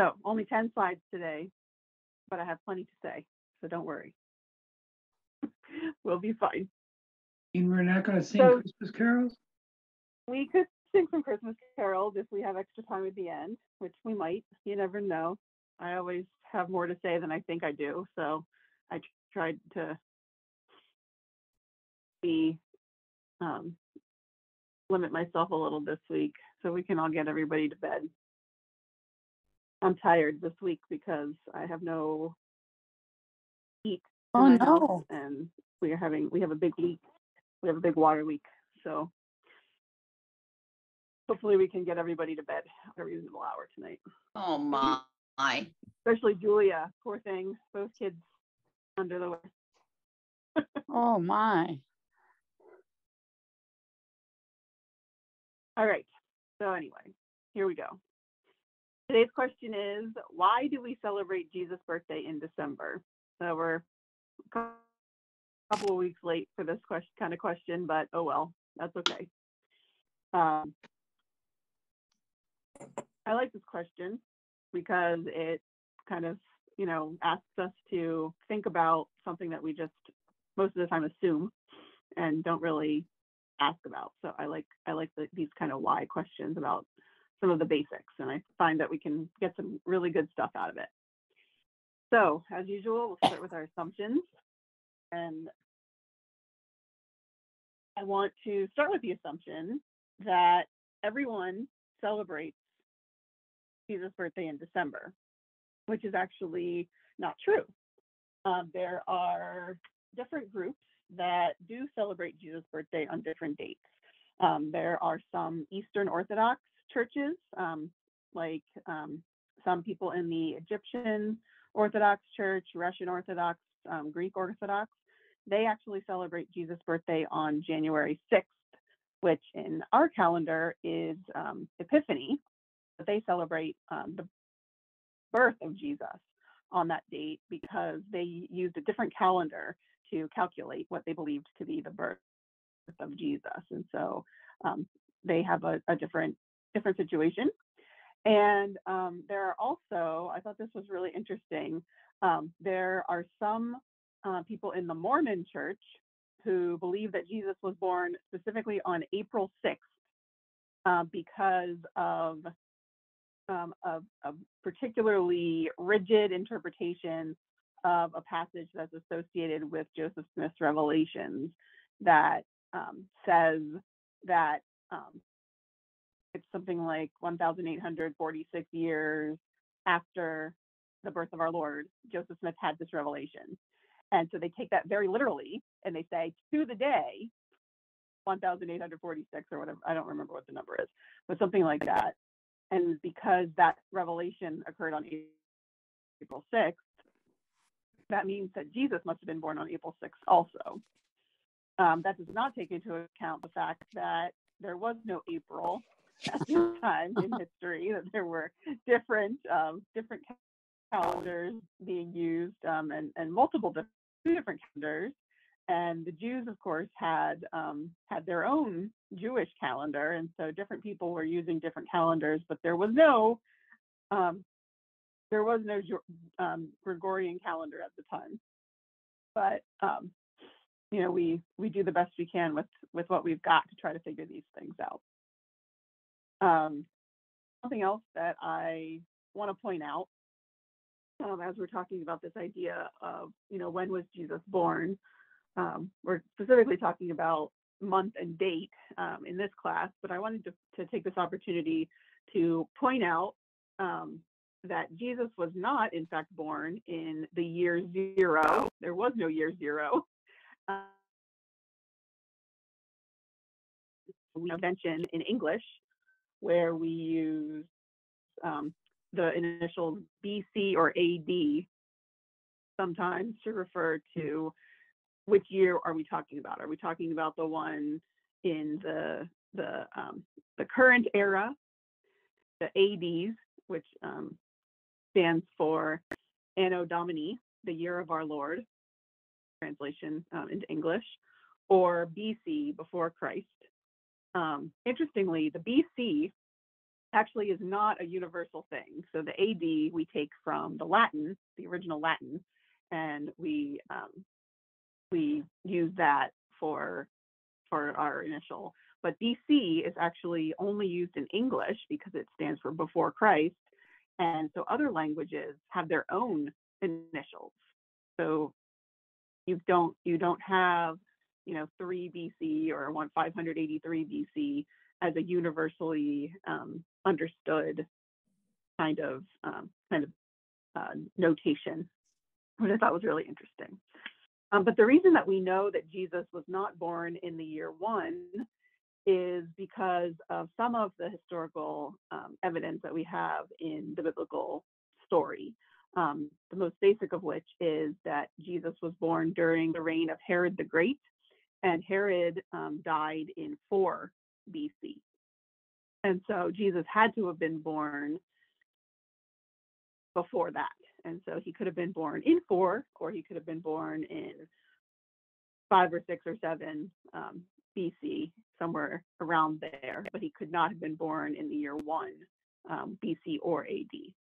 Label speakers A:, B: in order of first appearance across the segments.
A: So only 10 slides today, but I have plenty to say, so don't worry. We'll be fine.
B: And we're not going to sing Christmas carols?
A: We could sing some Christmas carols if we have extra time at the end, which we might. You never know. I always have more to say than I think I do, so I tried to limit myself a little this week so we can all get everybody to bed. I'm tired this week because I have no heat in my house, and we have a big leak. We have a big water leak, so hopefully we can get everybody to bed at a reasonable hour tonight.
C: Oh my.
A: Especially Julia, poor thing, both kids under the weather.
D: Oh my.
A: All right, so anyway, here we go. Today's question is, why do we celebrate Jesus' birthday in December? So we're a couple of weeks late for this kind of question, but oh well, that's okay. I like this question because it kind of, asks us to think about something that we just most of the time assume and don't really ask about. So I like these kind of why questions about some of the basics, and I find that we can get some really good stuff out of it. So as usual, we'll start with our assumptions, and I want to start with the assumption that everyone celebrates Jesus' birthday in December, which is actually not true. There are different groups that do celebrate Jesus' birthday on different dates. There are some Eastern Orthodox churches, like some people in the Egyptian Orthodox Church, Russian Orthodox, Greek Orthodox. They actually celebrate Jesus' birthday on January 6th, which in our calendar is Epiphany. But they celebrate the birth of Jesus on that date because they used a different calendar to calculate what they believed to be the birth of Jesus. And so they have a different situation. And there are also, I thought this was really interesting, there are some people in the Mormon church who believe that Jesus was born specifically on April 6th because of a particularly rigid interpretation of a passage that's associated with Joseph Smith's Revelations that says that it's something like 1,846 years after the birth of our Lord, Joseph Smith had this revelation. And so they take that very literally, and they say, to the day, 1,846 or whatever, I don't remember what the number is, but something like that. And because that revelation occurred on April 6th, that means that Jesus must have been born on April 6th also. That does not take into account the fact that there was no April at this time in history, that there were different calendars being used, and multiple different calendars. And the Jews, of course, had their own Jewish calendar, and so different people were using different calendars, but there was no Gregorian calendar at the time. But we do the best we can with what we've got to try to figure these things out. Something else that I want to point out, as we're talking about this idea of, when was Jesus born? We're specifically talking about month and date in this class, but I wanted to take this opportunity to point out that Jesus was not, in fact, born in the year zero. There was no year zero. We mention in English where we use the initials BC or AD sometimes to refer to which year are we talking about. Are we talking about the one in the current era, the ADs, which stands for Anno Domini, the year of our Lord, translation into English, or BC, before Christ? Interestingly, the BC actually is not a universal thing. So the AD we take from the Latin, the original Latin, and we use that for our initial. But BC is actually only used in English because it stands for before Christ. And so other languages have their own initials. So you don't have 3 BC or 583 BC as a universally understood kind of notation, which I thought was really interesting. But the reason that we know that Jesus was not born in the year 1 is because of some of the historical evidence that we have in the biblical story. The most basic of which is that Jesus was born during the reign of Herod the Great, and Herod died in 4 BC. And so Jesus had to have been born before that. And so he could have been born in 4, or he could have been born in 5 or 6 or 7 BC, somewhere around there, but he could not have been born in the year 1 BC or AD.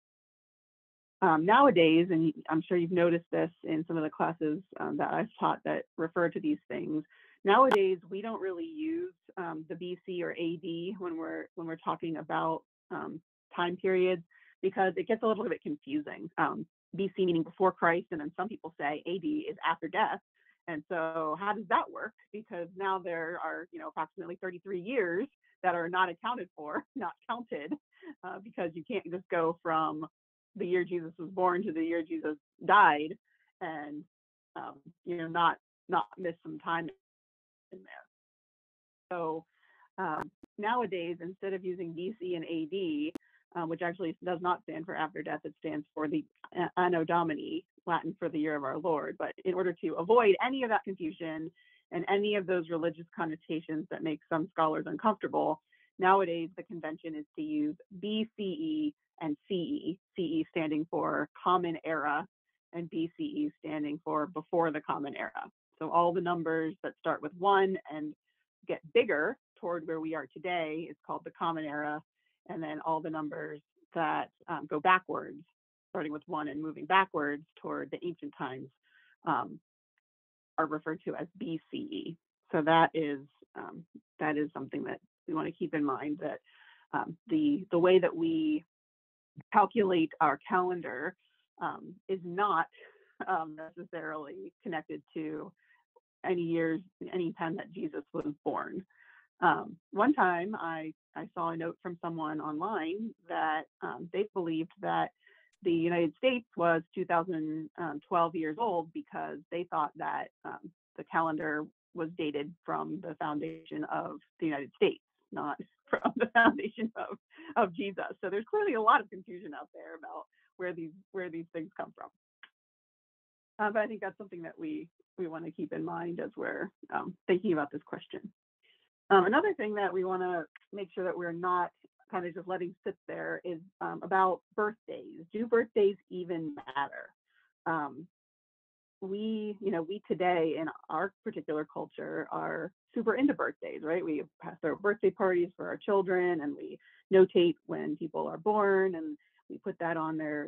A: Nowadays, and I'm sure you've noticed this in some of the classes that I've taught that refer to these things, nowadays we don't really use the BC or AD when we're talking about time periods, because it gets a little bit confusing. BC meaning before Christ, and then some people say AD is after death. And so how does that work? Because now there are, approximately 33 years that are not accounted for, not counted, because you can't just go from the year Jesus was born to the year Jesus died and, not miss some time in there. So nowadays, instead of using BC and AD, which actually does not stand for after death, it stands for the Anno Domini, Latin for the year of our Lord. But in order to avoid any of that confusion and any of those religious connotations that make some scholars uncomfortable, nowadays the convention is to use BCE and CE, CE standing for Common Era, and BCE standing for Before the Common Era. So all the numbers that start with 1 and get bigger toward where we are today is called the Common Era, and then all the numbers that go backwards, starting with 1 and moving backwards toward the ancient times, are referred to as BCE. So that is something that we want to keep in mind, that the way that we calculate our calendar is not necessarily connected to any time that Jesus was born. One time I saw a note from someone online that they believed that the United States was 2012 years old because they thought that the calendar was dated from the foundation of the United States, not from the foundation of Jesus. So there's clearly a lot of confusion out there about where these things come from. But I think that's something that we want to keep in mind as we're thinking about this question. Another thing that we want to make sure that we're not kind of just letting sit there is about birthdays. Do birthdays even matter? We today in our particular culture are super into birthdays, right? We throw birthday parties for our children, and we notate when people are born, and we put that on their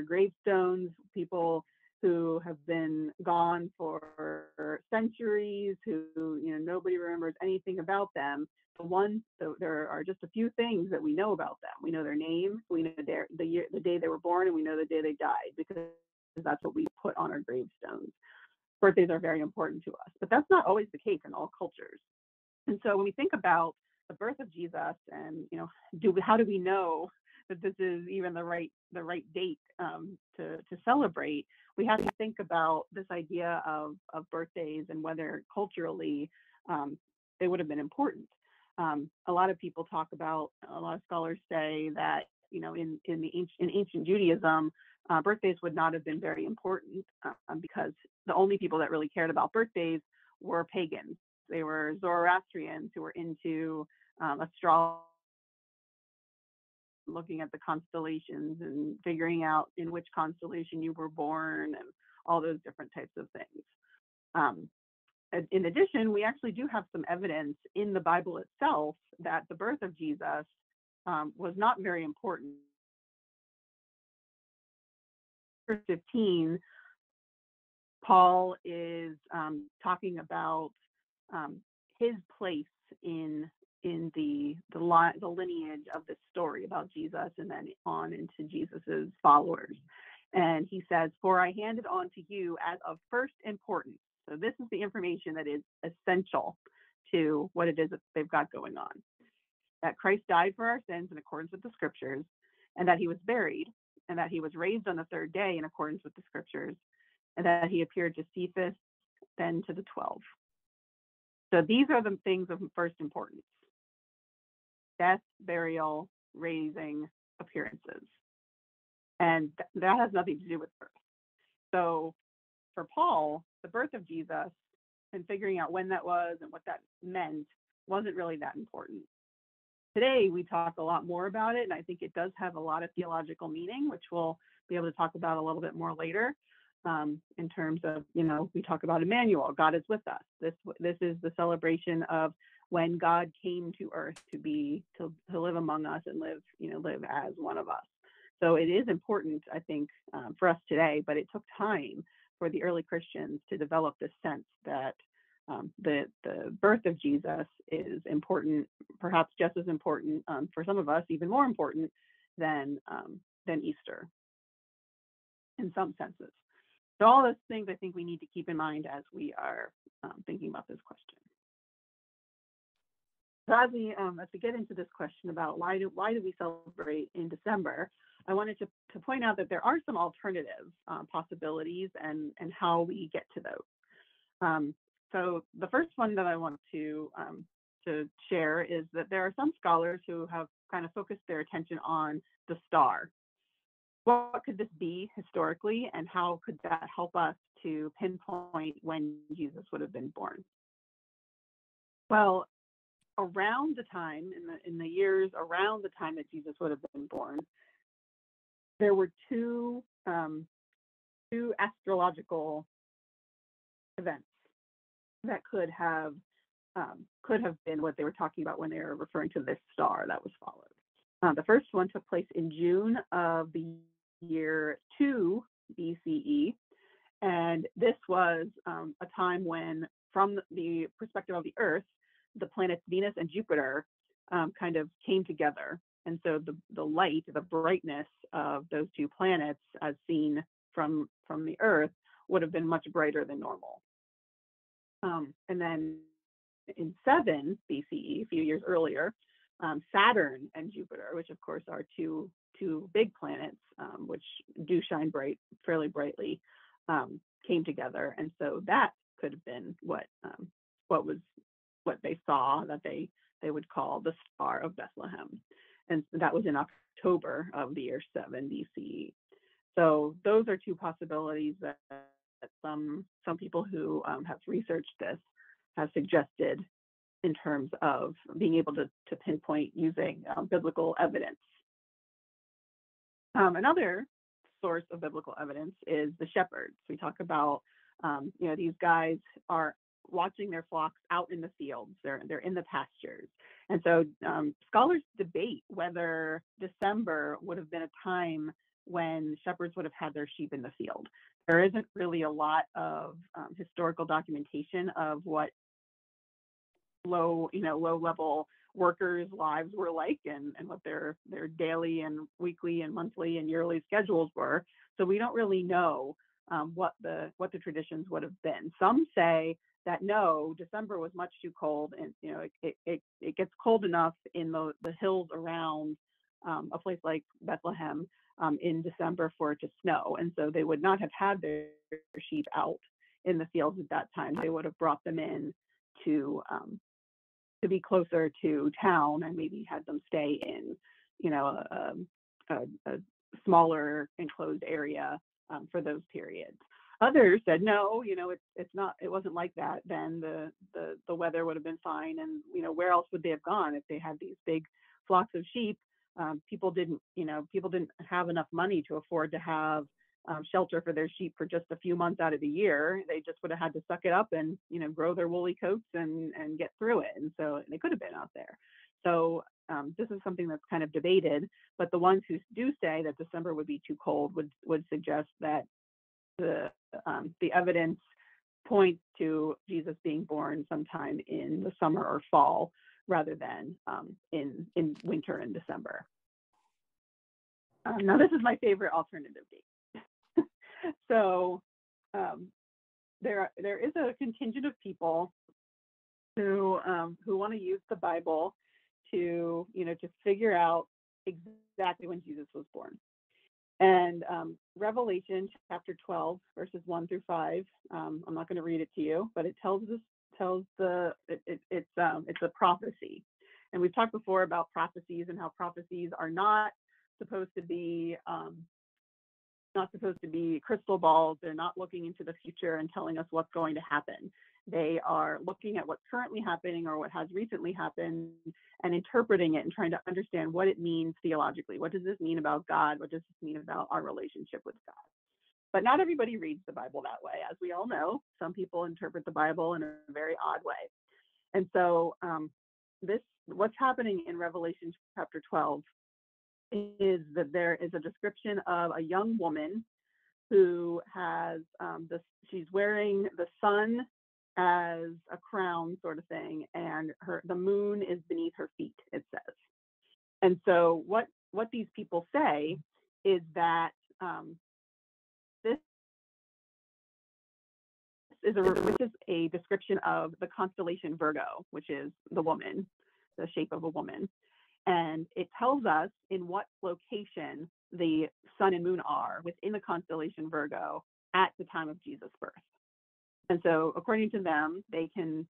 A: gravestones. People who have been gone for centuries, who nobody remembers anything about them. There are just a few things that we know about them. We know their name, we know the day they were born, and we know the day they died, because that's what we put on our gravestones. Birthdays are very important to us, but that's not always the case in all cultures. And so when we think about the birth of Jesus, and how do we know that this is even the right date to celebrate? We have to think about this idea of birthdays and whether culturally they would have been important. A lot of people talk about, a lot of scholars say that in ancient Judaism, birthdays would not have been very important because the only people that really cared about birthdays were pagans. They were Zoroastrians who were into astrology, looking at the constellations and figuring out in which constellation you were born and all those different types of things. In addition, we actually do have some evidence in the Bible itself that the birth of Jesus was not very important. Verse 15, Paul is talking about his place in the lineage of this story about Jesus, and then on into Jesus's followers. And he says, "For I handed on to you as of first importance." So this is the information that is essential to what it is that they've got going on. That Christ died for our sins in accordance with the scriptures, and that he was buried, and that he was raised on the third day in accordance with the scriptures, and that he appeared to Cephas, then to the 12. So these are the things of first importance: death, burial, raising, appearances. And that has nothing to do with birth. So for Paul, the birth of Jesus and figuring out when that was and what that meant wasn't really that important. Today, we talk a lot more about it, and I think it does have a lot of theological meaning, which we'll be able to talk about a little bit more later, in terms of, we talk about Emmanuel, God is with us. This is the celebration of when God came to earth to live among us and live as one of us. So it is important, I think, for us today, but it took time for the early Christians to develop this sense that the birth of Jesus is important, perhaps just as important, for some of us, even more important than Easter in some senses. So all those things I think we need to keep in mind as we are thinking about this question. So as we get into this question about why do we celebrate in December, I wanted to point out that there are some alternative possibilities and how we get to those. So the first one that I want to share is that there are some scholars who have kind of focused their attention on the star. What could this be historically, and how could that help us to pinpoint when Jesus would have been born? Well, around the time, in the years around the time that Jesus would have been born, there were two astrological events that could have been what they were talking about when they were referring to this star that was followed. The first one took place in June of the year 2 BCE, and this was a time when, from the perspective of the Earth, the planets Venus and Jupiter kind of came together, and so the light, the brightness of those two planets, as seen from the Earth, would have been much brighter than normal. And then in 7 BCE, a few years earlier, Saturn and Jupiter, which of course are two big planets, which do shine fairly brightly, came together, and so that could have been what they saw, that they would call the Star of Bethlehem, and that was in October of the year 7 BCE. So those are two possibilities that some people who have researched this have suggested in terms of being able to pinpoint using biblical evidence. Another source of biblical evidence is the shepherds. We talk about, these guys are watching their flocks out in the fields. They're in the pastures. And so scholars debate whether December would have been a time when shepherds would have had their sheep in the field. There isn't really a lot of historical documentation of what low-level workers' lives were like, and what their daily and weekly and monthly and yearly schedules were. So we don't really know what the traditions would have been. Some say that no, December was much too cold, and it gets cold enough in the hills around a place like Bethlehem in December for it to snow, and so they would not have had their sheep out in the fields at that time. They would have brought them in to be closer to town, and maybe had them stay in a smaller enclosed area for those periods. Others said no, it wasn't like that. Then the weather would have been fine, and where else would they have gone if they had these big flocks of sheep? People didn't have enough money to afford to have shelter for their sheep for just a few months out of the year. They just would have had to suck it up and grow their woolly coats and get through it. And so they could have been out there. So this is something that's kind of debated, but the ones who do say that December would be too cold would suggest that the evidence points to Jesus being born sometime in the summer or fall rather than in winter and December. Now, this is my favorite alternative date. So there is a contingent of people who want to use the Bible to figure out exactly when Jesus was born. And Revelation chapter 12, verses 1 through 5. I'm not going to read it to you, but it it's a prophecy. And we've talked before about prophecies and how prophecies are not supposed to be crystal balls. They're not looking into the future and telling us what's going to happen. They are looking at what's currently happening or what has recently happened and interpreting it and trying to understand what it means theologically. What does this mean about God? What does this mean about our relationship with God? But not everybody reads the Bible that way. As we all know, some people interpret the Bible in a very odd way. And so what's happening in Revelation chapter 12 is that there is a description of a young woman who has she's wearing the sun as a crown sort of thing, and the moon is beneath her feet, it says. And so what these people say is that this is a description of the constellation Virgo, which is the woman, the shape of a woman. And it tells us in what location the sun and moon are within the constellation Virgo at the time of Jesus' birth. And so according to them, they can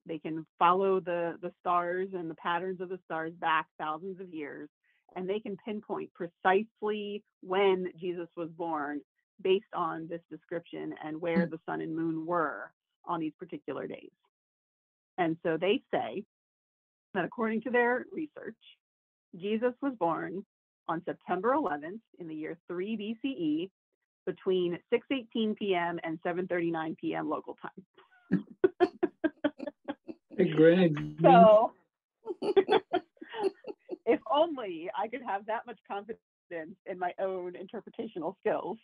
A: follow the stars and the patterns of the stars back thousands of years, and they can pinpoint precisely when Jesus was born based on this description and where the sun and moon were on these particular days. And so they say that according to their research, Jesus was born on September 11th in the year 3 BCE between 6:18 p.m. and 7:39 p.m. local time.
B: Hey, Greg.
A: So if only I could have that much confidence in my own interpretational skills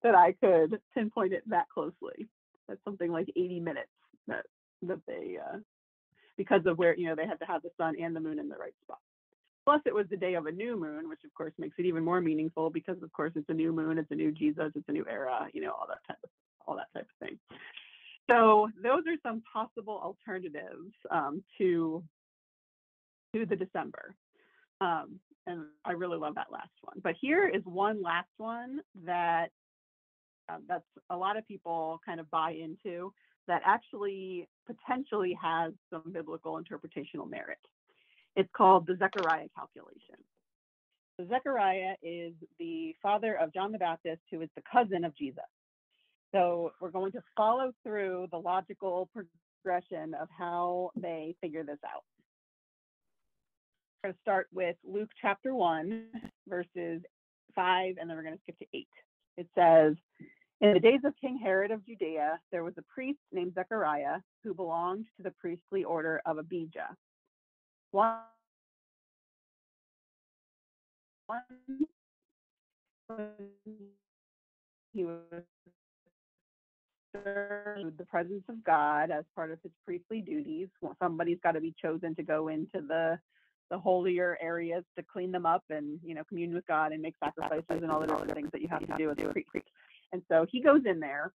A: that I could pinpoint it that closely. That's something like 80 minutes that they, because of where, they had to have the sun and the moon in the right spot. Plus, it was the day of a new moon, which of course makes it even more meaningful because, of course, it's a new moon, it's a new Jesus, it's a new era, all that type of thing. So those are some possible alternatives to the December. And I really love that last one. But here is one last one that's a lot of people kind of buy into, that actually potentially has some biblical interpretational merit. It's called the Zechariah calculation. So Zechariah is the father of John the Baptist, who is the cousin of Jesus. So we're going to follow through the logical progression of how they figure this out. We're going to start with Luke chapter 1, verses 5, and then we're going to skip to 8. It says, in the days of King Herod of Judea, there was a priest named Zechariah who belonged to the priestly order of Abijah. He was served the presence of God as part of his priestly duties. Somebody's got to be chosen to go into the holier areas to clean them up and commune with God and make sacrifices and all the other things that you have to do as a priest. And so he goes in there,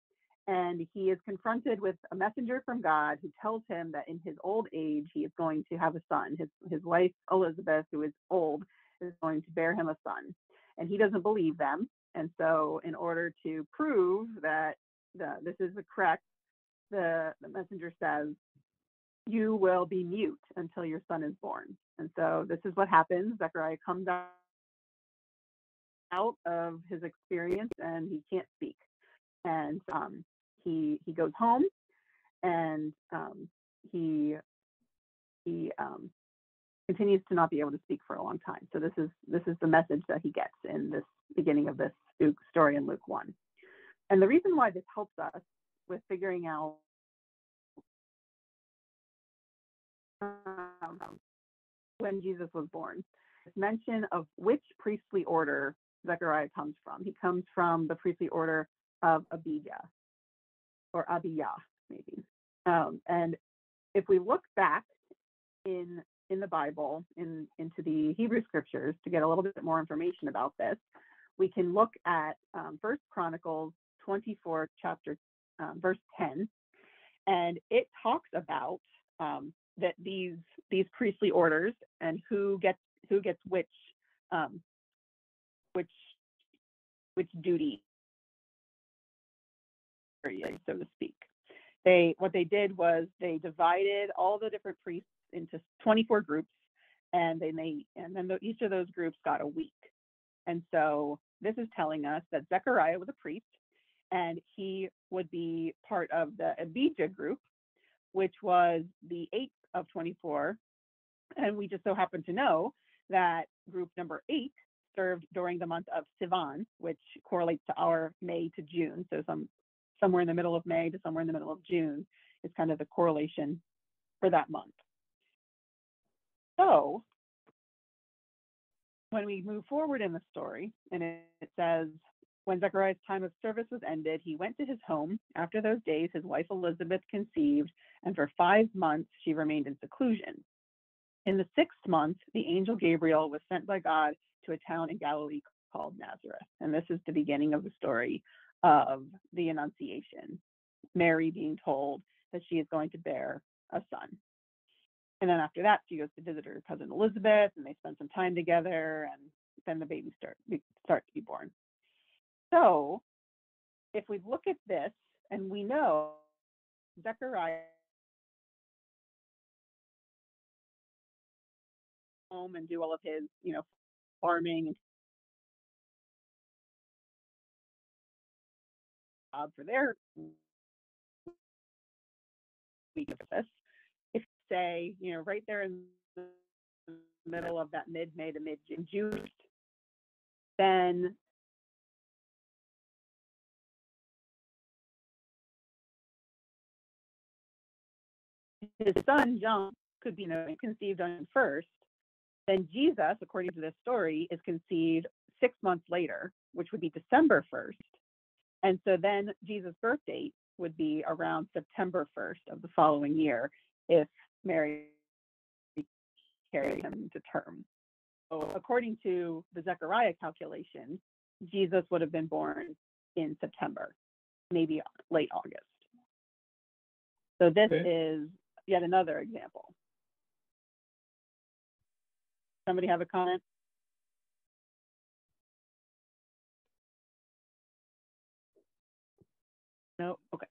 A: and he is confronted with a messenger from God who tells him that in his old age he is going to have a son. His wife Elizabeth, who is old, is going to bear him a son, and he doesn't believe them. And so in order to prove that this is correct, the messenger says, you will be mute until your son is born. And so this is what happens. Zechariah comes out of his experience and he can't speak. And he goes home, and he continues to not be able to speak for a long time. So this is the message that he gets in this beginning of this story in Luke 1. And the reason why this helps us with figuring out when Jesus was born mention of which priestly order Zechariah comes from. He comes from the priestly order of Abijah, or Abiyah, maybe. And if we look back in the Bible, into the Hebrew scriptures, to get a little bit more information about this, we can look at 1 Chronicles 24, chapter verse 10, and it talks about that these priestly orders and who gets which duty, so to speak. What they did was they divided all the different priests into 24 groups, and then each of those groups got a week. And so this is telling us that Zechariah was a priest, and he would be part of the Abijah group, which was the 8th of 24. And we just so happen to know that group number 8 served during the month of Sivan, which correlates to our May to June. So somewhere in the middle of May to somewhere in the middle of June is kind of the correlation for that month. So when we move forward in the story, and it says, when Zechariah's time of service was ended, he went to his home. After those days, his wife Elizabeth conceived, and for 5 months she remained in seclusion. In the 6th month, the angel Gabriel was sent by God to a town in Galilee called Nazareth. And this is the beginning of the story of the Annunciation, Mary being told that she is going to bear a son. And then after that, she goes to visit her cousin Elizabeth, and they spend some time together, and then the baby starts to be born. So if we look at this, and we know Zechariah home and do all of his, farming and job for their week of this, if say, right there in the middle of that mid-May to mid-June, then his son John could be conceived on first. Then Jesus, according to this story, is conceived 6 months later, which would be December 1st. And so then Jesus' birth date would be around September 1st of the following year if Mary carried him to term. So according to the Zechariah calculation, Jesus would have been born in September, maybe late August. So this is yet another example. Somebody have a comment? No? Okay.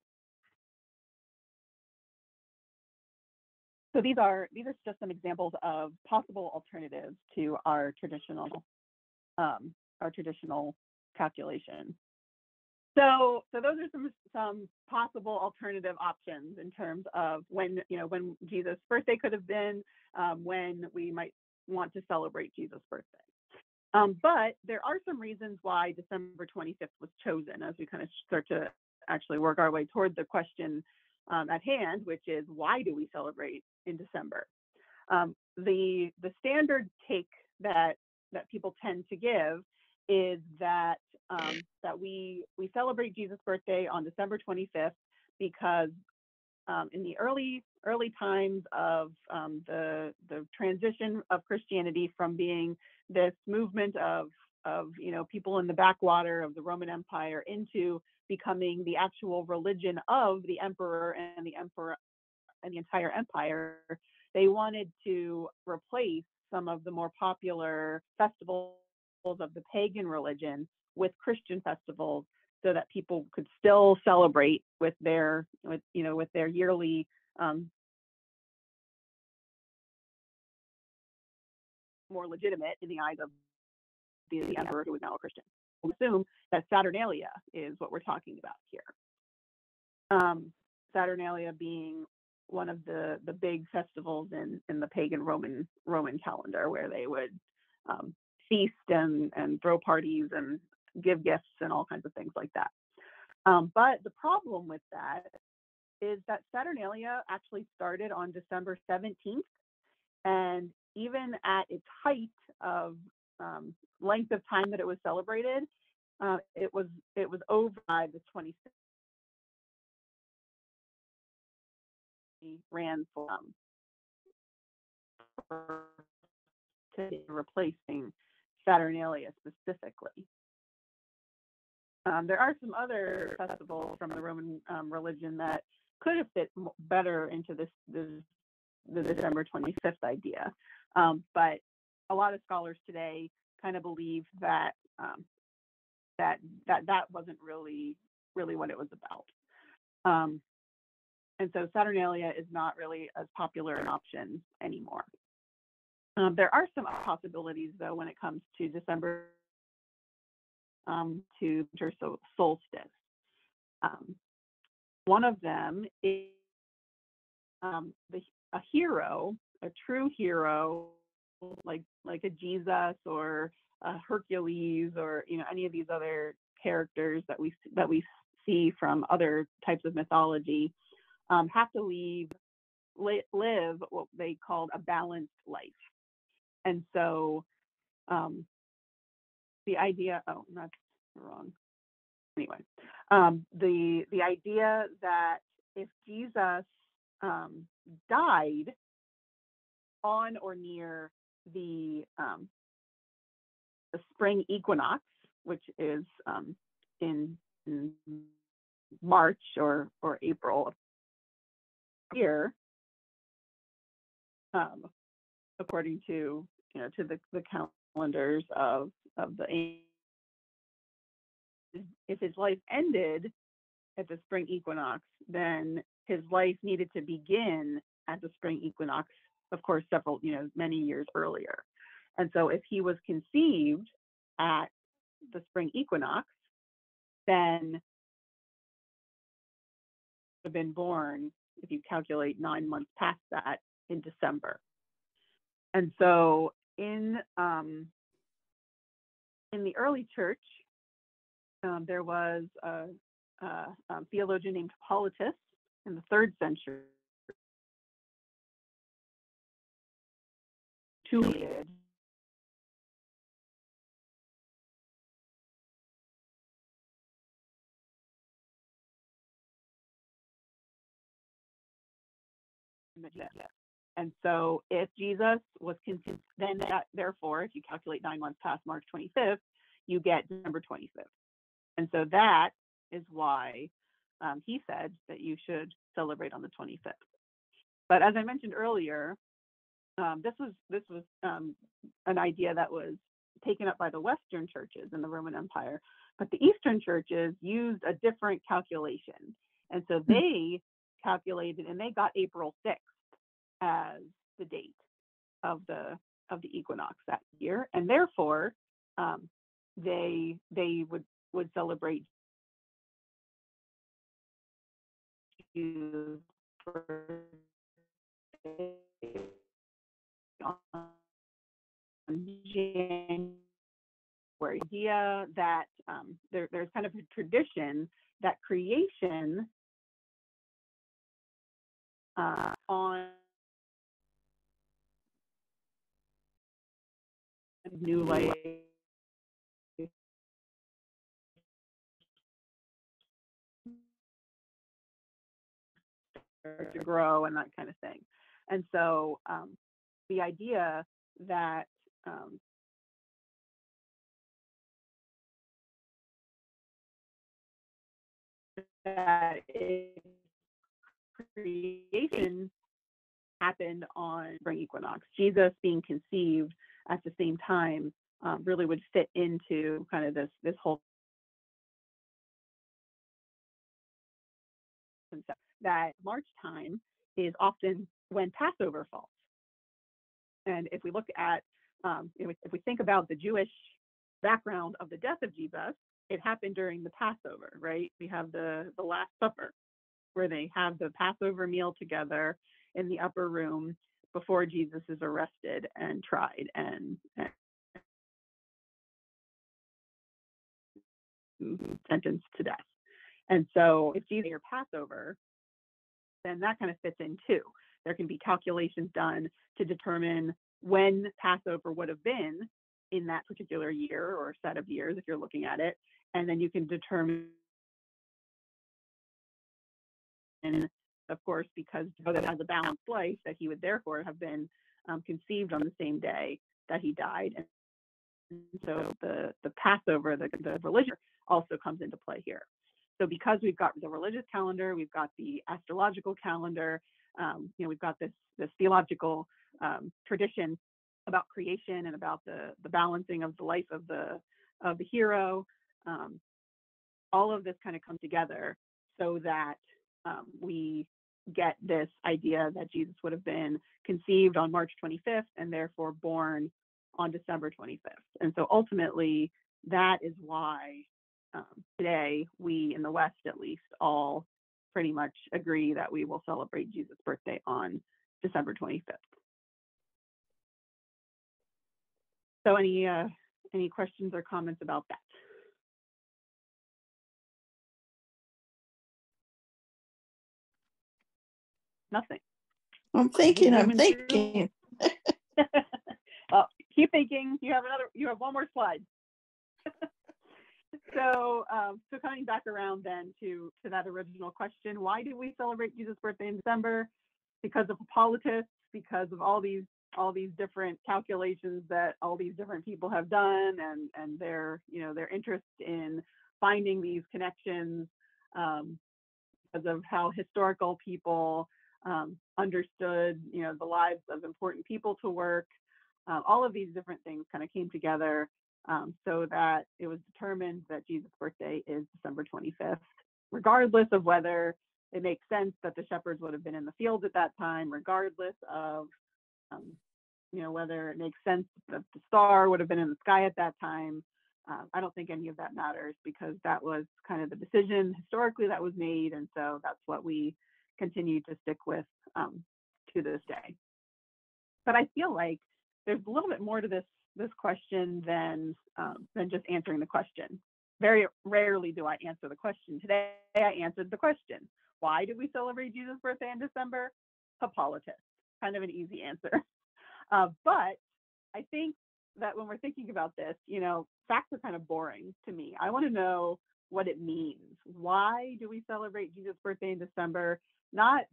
A: So these are just some examples of possible alternatives to our traditional calculation. So those are some possible alternative options in terms of when Jesus' birthday could have been, when we might want to celebrate Jesus' birthday. But there are some reasons why December 25th was chosen as we kind of start to actually work our way toward the question at hand, which is, why do we celebrate in December? The standard take that people tend to give is that we celebrate Jesus' birthday on December 25th because in the early times of the transition of Christianity from being this movement of people in the backwater of the Roman Empire into becoming the actual religion of the emperor and the entire empire, they wanted to replace some of the more popular festivals of the pagan religion with Christian festivals, so that people could still celebrate with their yearly more legitimate in the eyes of the emperor, who is now a Christian. We'll assume that Saturnalia is what we're talking about here. Saturnalia being one of the big festivals in the pagan Roman calendar, where they would feast and throw parties and give gifts and all kinds of things like that. But the problem with that is that Saturnalia actually started on December 17th, and even at its height of length of time that it was celebrated, it was over by the 26th ran for replacing Saturnalia specifically. There are some other festivals from the Roman religion that could have fit better into the December 25th idea, but a lot of scholars today kind of believe that that wasn't really what it was about. And so Saturnalia is not really as popular an option anymore. There are some possibilities, though, when it comes to December to winter solstice. One of them is a hero, a true hero, like a Jesus or a Hercules, or any of these other characters that we see from other types of mythology, have to live what they called a balanced life. And so the idea, that's wrong. Anyway, the idea that if Jesus died on or near the spring equinox, which is in March or April here, according to to the calendars of the, if his life ended at the spring equinox, then his life needed to begin at the spring equinox, of course, many years earlier. And so if he was conceived at the spring equinox, then would have been born, if you calculate 9 months past that, in December. And so in the early church, there was a theologian named Hippolytus in the 3rd century, and so if Jesus was conceived, then therefore, if you calculate 9 months past March 25th, you get December 25th. And so that is why he said that you should celebrate on the 25th. But as I mentioned earlier, this was an idea that was taken up by the Western churches in the Roman Empire, but the Eastern churches used a different calculation, and so they calculated, and they got April 6th as the date of the equinox that year, and therefore they would celebrate on January. Idea that there's kind of a tradition that creation on new life to grow and that kind of thing. And so the idea that that creation happened on spring equinox, Jesus being conceived at the same time, really would fit into kind of this whole concept that March time is often when Passover falls. And if we look at, if we think about the Jewish background of the death of Jesus, it happened during the Passover, right? We have the Last Supper, where they have the Passover meal together in the upper room before Jesus is arrested and tried and sentenced to death. And so if Jesus is your Passover, then that kind of fits in too. There can be calculations done to determine when Passover would have been in that particular year or set of years, if you're looking at it. And then you can determine, of course, because Joseph has a balanced life, that he would therefore have been conceived on the same day that he died. And so the Passover, the religion also comes into play here. So because we've got the religious calendar, we've got the astrological calendar, we've got this theological tradition about creation and about the balancing of the life of the hero. All of this kind of comes together so that we get this idea that Jesus would have been conceived on March 25th and therefore born on December 25th. And so ultimately, that is why today we in the West, at least, all pretty much agree that we will celebrate Jesus' birthday on December 25th. So any questions or comments about that? Nothing.
C: I'm thinking.
A: Well, keep thinking. You have one more slide. So coming back around then to that original question, why do we celebrate Jesus' birthday in December? Because of Hippolytus, because of all these different calculations that all these different people have done, and their interest in finding these connections, because of how historical people understood the lives of important people to work. All of these different things kind of came together so that it was determined that Jesus' birthday is December 25th, regardless of whether it makes sense that the shepherds would have been in the fields at that time, regardless of whether it makes sense that the star would have been in the sky at that time. I don't think any of that matters, because that was kind of the decision historically that was made, and so that's what we continue to stick with to this day. But I feel like there's a little bit more to this question than just answering the question. Very rarely do I answer the question. Today I answered the question. Why do we celebrate Jesus' birthday in December? Hippolytus. Kind of an easy answer. But I think that when we're thinking about this, facts are kind of boring to me. I want to know what it means. Why do we celebrate Jesus' birthday in December? Not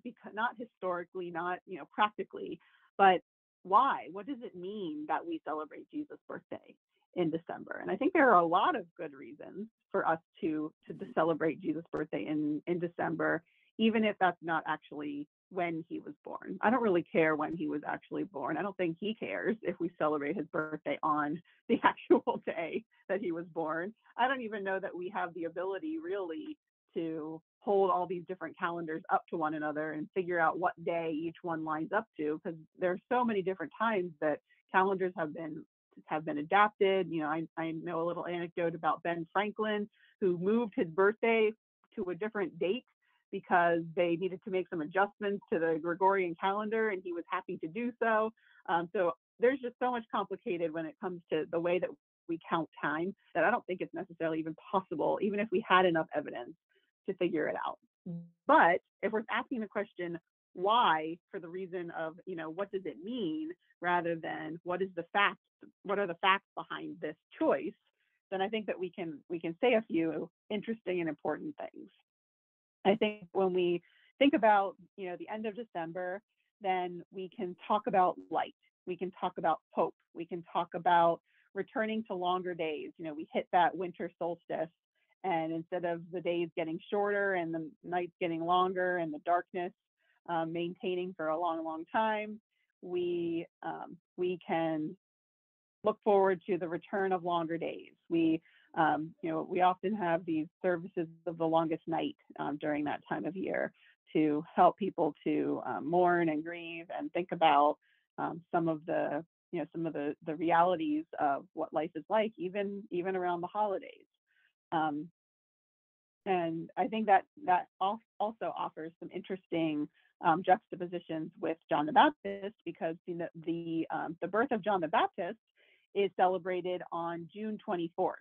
A: historically, not practically, but why? What does it mean that we celebrate Jesus' birthday in December? And I think there are a lot of good reasons for us to celebrate Jesus' birthday in December, even if that's not actually when he was born. I don't really care when he was actually born. I don't think he cares if we celebrate his birthday on the actual day that he was born. I don't even know that we have the ability really to hold all these different calendars up to one another and figure out what day each one lines up to, because there's so many different times that calendars have been adapted. I know a little anecdote about Ben Franklin, who moved his birthday to a different date because they needed to make some adjustments to the Gregorian calendar, and he was happy to do so. So there's just so much complicated when it comes to the way that we count time, that I don't think it's necessarily even possible, even if we had enough evidence to figure it out. But if we're asking the question, why, for the reason of, what does it mean, rather than what are the facts behind this choice, then I think that we can say a few interesting and important things. I think when we think about, the end of December, then we can talk about light. We can talk about hope. We can talk about returning to longer days. We hit that winter solstice, and instead of the days getting shorter and the nights getting longer and the darkness maintaining for a long, long time, we can look forward to the return of longer days. We often have these services of the longest night during that time of year to help people to mourn and grieve and think about some of the realities of what life is like, even around the holidays. And I think that also offers some interesting juxtapositions with John the Baptist, because the birth of John the Baptist is celebrated on June 24th.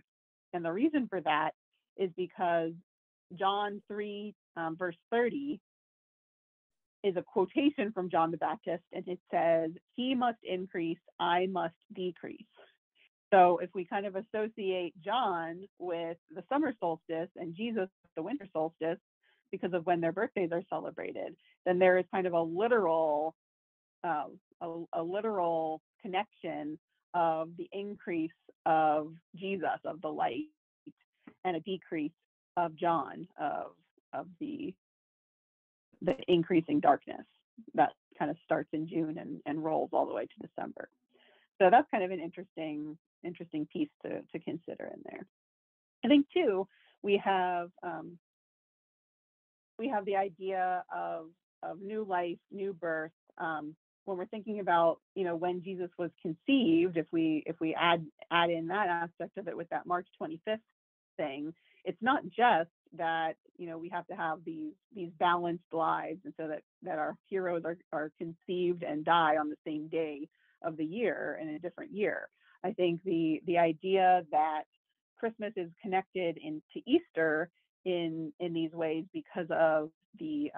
A: And the reason for that is because John 3, verse 30 is a quotation from John the Baptist, and it says, "He must increase, I must decrease." So if we kind of associate John with the summer solstice and Jesus with the winter solstice because of when their birthdays are celebrated, then there is kind of a literal connection of the increase of Jesus, of the light, and a decrease of John, of the increasing darkness that kind of starts in June and rolls all the way to December. So that's kind of an interesting piece to consider in there. I think too, we have the idea of new life, new birth. When we're thinking about, when Jesus was conceived, if we add in that aspect of it with that March 25th thing, it's not just that, we have to have these balanced lives, and so that our heroes are conceived and die on the same day of the year in a different year. I think the idea that Christmas is connected to Easter in these ways because of the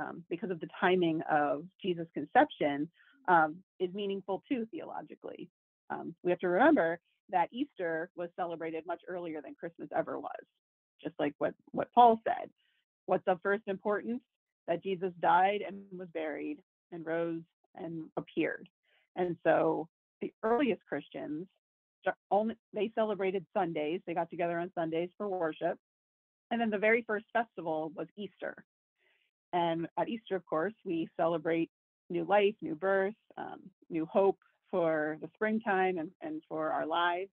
A: timing of Jesus' conception is meaningful too theologically. We have to remember that Easter was celebrated much earlier than Christmas ever was, just like what Paul said. What's of first importance? That Jesus died and was buried and rose and appeared. And so the earliest Christians, they celebrated Sundays. They got together on Sundays for worship. And then the very first festival was Easter. And at Easter, of course, we celebrate new life, new birth, new hope for the springtime and for our lives.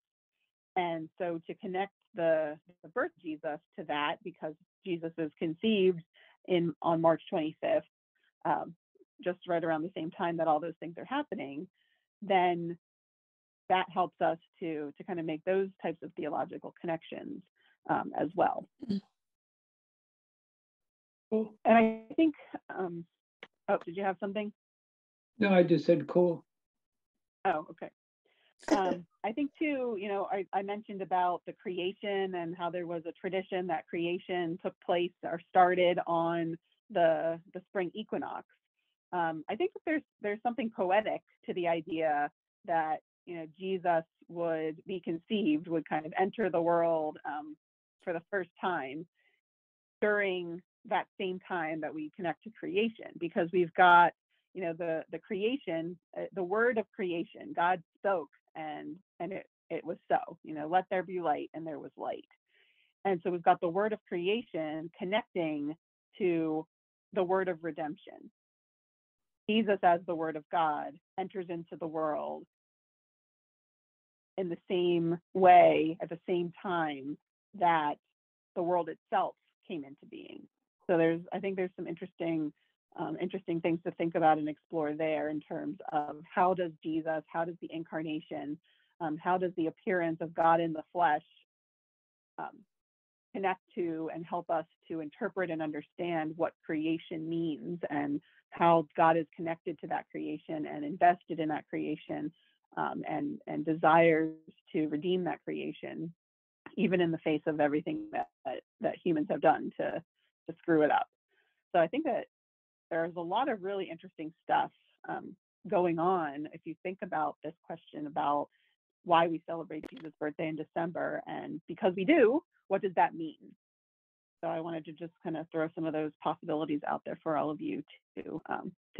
A: And so to connect the birth of Jesus to that, because Jesus is conceived on March 25th, just right around the same time that all those things are happening, then that helps us to kind of make those types of theological connections as well.
B: Cool.
A: And I think, did you have something?
B: No, I just said cool.
A: Oh, okay. I think too, I mentioned about the creation and how there was a tradition that creation took place or started on the spring equinox. I think that there's something poetic to the idea that Jesus would be conceived, would kind of enter the world for the first time during that same time that we connect to creation, because we've got the creation, the word of creation. God spoke and it was so. Let there be light, and there was light. And so we've got the word of creation connecting to the word of redemption. Jesus, as the word of God, enters into the world in the same way at the same time that the world itself came into being. So I think there's some interesting things to think about and explore there in terms of how does the incarnation, how does the appearance of God in the flesh connect to and help us to interpret and understand what creation means, and how God is connected to that creation and invested in that creation, and desires to redeem that creation, even in the face of everything that humans have done to screw it up. So I think that there's a lot of really interesting stuff going on if you think about this question about why we celebrate Jesus' birthday in December, and because we do, what does that mean? So I wanted to just kind of throw some of those possibilities out there for all of you to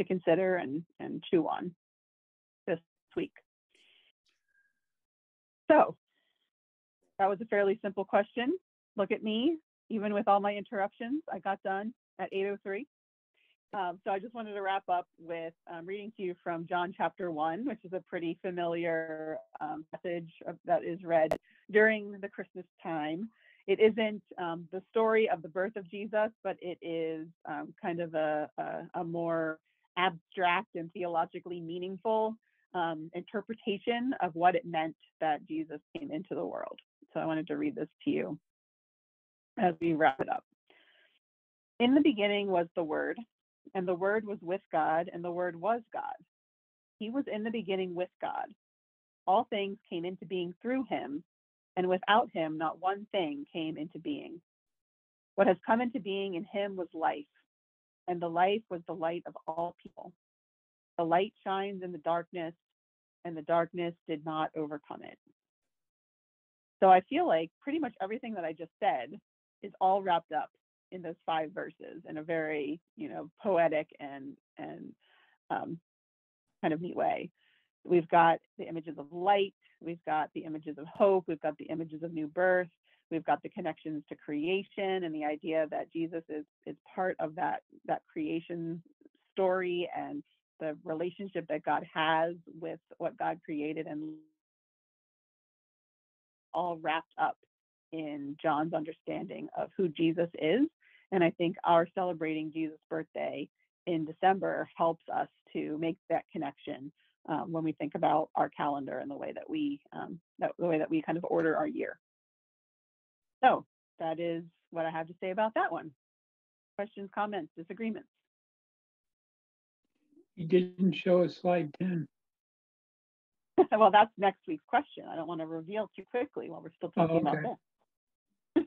A: consider and chew on this week. So that was a fairly simple question. Look at me, even with all my interruptions, I got done at 8:03. So I just wanted to wrap up with reading to you from John chapter 1, which is a pretty familiar passage that is read during the Christmas time. It isn't the story of the birth of Jesus, but it is kind of a more abstract and theologically meaningful interpretation of what it meant that Jesus came into the world. So I wanted to read this to you as we wrap it up. In the beginning was the Word, and the Word was with God, and the Word was God. He was in the beginning with God. All things came into being through him, and without him not one thing came into being. What has come into being in him was life, and the life was the light of all people. The light shines in the darkness, and the darkness did not overcome it. So I feel like pretty much everything that I just said is all wrapped up in those 5 verses in a very, poetic and kind of neat way. We've got the images of light, we've got the images of hope, we've got the images of new birth, we've got the connections to creation and the idea that Jesus is part of that creation story and the relationship that God has with what God created, and all wrapped up in John's understanding of who Jesus is. And I think our celebrating Jesus' birthday in December helps us to make that connection when we think about our calendar and the way that we kind of order our year. So that is what I have to say about that one. Questions, comments, disagreements?
B: You didn't show us slide 10.
A: Well, that's next week's question. I don't want to reveal too quickly while we're still talking about this.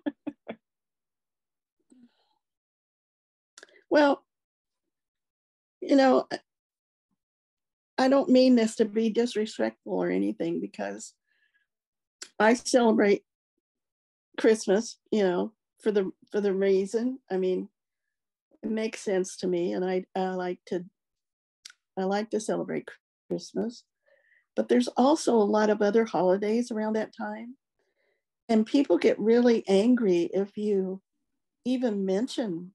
C: Well, I don't mean this to be disrespectful or anything, because I celebrate Christmas, for the reason. I mean, it makes sense to me, and I like to celebrate Christmas. But there's also a lot of other holidays around that time, and people get really angry if you even mention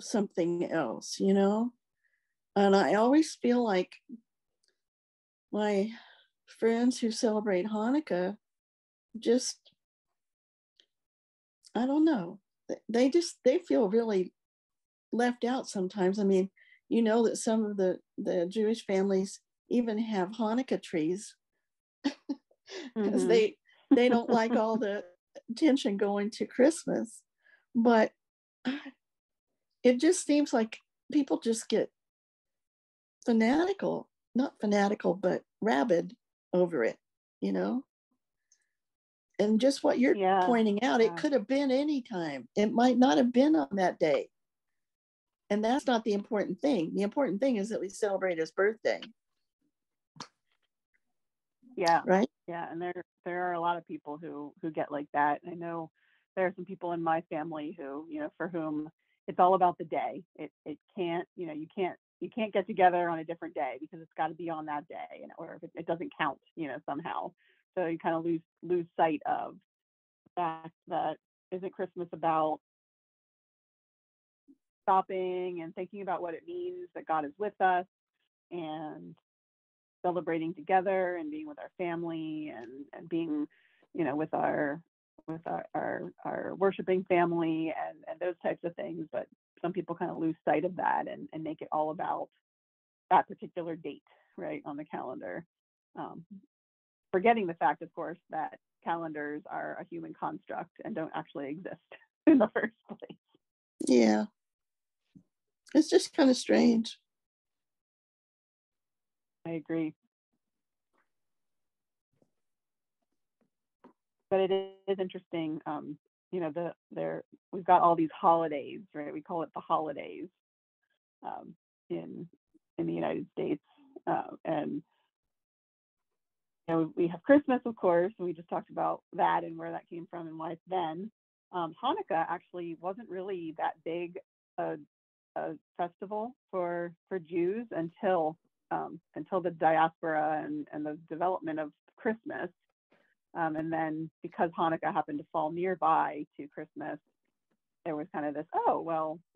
C: something else, And I always feel like my friends who celebrate Hanukkah just, I don't know, they feel really left out sometimes. I mean, that some of the Jewish families even have Hanukkah trees because they don't like all the attention going to Christmas. But it just seems like people just get not fanatical, but rabid over it, And just what you're pointing out, it could have been any time. It might not have been on that day. And that's not the important thing. The important thing is that we celebrate his birthday.
A: Yeah.
C: Right?
A: Yeah. And there are a lot of people who get like that. I know there are some people in my family who, for whom it's all about the day. It can't, you can't get together on a different day because it's got to be on that day, or if it doesn't count, somehow. So you kind of lose sight of the fact that isn't Christmas about stopping and thinking about what it means that God is with us and celebrating together and being with our family and being, with our worshiping family and those types of things. But some people kind of lose sight of that and make it all about that particular date, right, on the calendar. Forgetting the fact, of course, that calendars are a human construct and don't actually exist in the first place.
C: Yeah. It's just kind of strange.
A: I agree. But it is interesting, we've got all these holidays, right? We call it the holidays in the United States, and we have Christmas, of course, and we just talked about that and where that came from and why it's then. Hanukkah actually wasn't really that big a festival for Jews until the diaspora and the development of Christmas. And then because Hanukkah happened to fall nearby to Christmas, there was kind of this,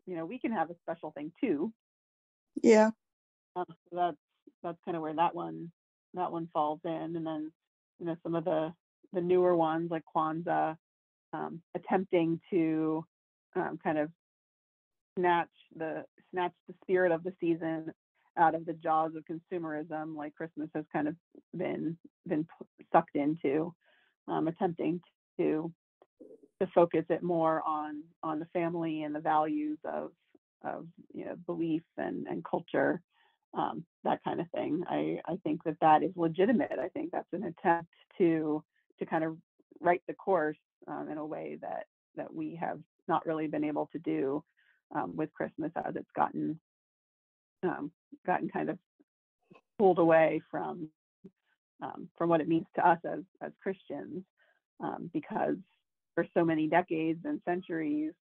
A: we can have a special thing too.
C: Yeah.
A: So that's kind of where that one falls in. And then, some of the newer ones like Kwanzaa, attempting to kind of snatch the spirit of the season out of the jaws of consumerism, like Christmas has kind of been sucked into, attempting to focus it more on the family and the values of belief and culture, that kind of thing. I think that is legitimate. I think that's an attempt to kind of right the course in a way that we have not really been able to do with Christmas as it's gotten kind of pulled away from what it means to us as Christians, because for so many decades and centuries,